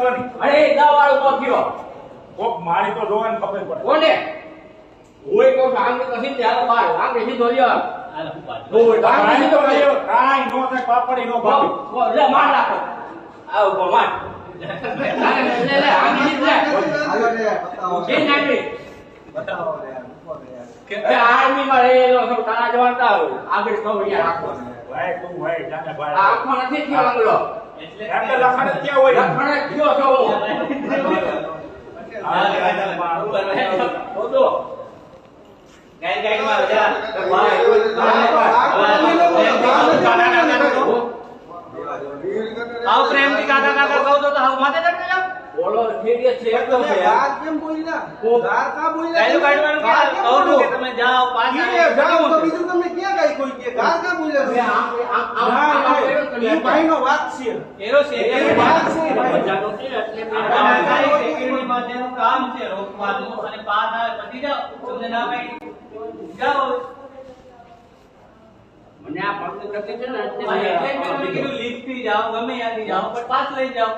કરવાની અરે દવા વાળો કોક ગયો કોક મારી તો જોવાની ખબર પડે કોને ઓય કો આંગે કસી ચાલો બાર આંગે સીધો લ્યો હાલ હું પાછો ઓય આંગે સીધો લ્યો કાઈ નો થાય પાપડી નો ભાવી લે માર રાખો આવ કો માર લે લે આંગે સીધો લે હાલો રે બતાવો કે નામી બતાવો રે મૂકો રે યાર કે આર્મી માં રહેલો છો તારા જવાનતા હોય આગળ કહો યાર રાખો ભાઈ તું ભાઈ જાને આ ભાઈ આંખો નથી થયો આંગળો એટલે એટલે લખણ ક્યાં હોય લખણે થયો છો તો ગાય ગાય મારો જા આવ પ્રેમથી કાકા કાકા કહો તો હાવ માથે ચડતો જાવ બોલો સિરિયસ છે એક તો છે ગાર કેમ બોલ્યા ગાર કા બોલ્યા ગાયલું કાઢવાનું કે કહું છું કે તમે જાઓ પાછા જાઓ તો બીજું તમને ક્યાં ગાય કોઈ કે ગાર કા બોલ્યા એ ભાઈનો વાત છે એરો છે એ વાત છે ભાઈ. બજાનો છે એટલે મેં સરકારી સેક્યુરિટી માટેનું કામ છે રોકવાનું અને પાસ આવે પછી જાઓ તમને ના ભાઈ જાઓ મને આ પગ પ્રત્યે છે ને એટલે જ મેં તમને કીધું લીફ્ટથી જાઓ ગમે ત્યાંથી જાઓ પણ પાસ લઈ જાઓ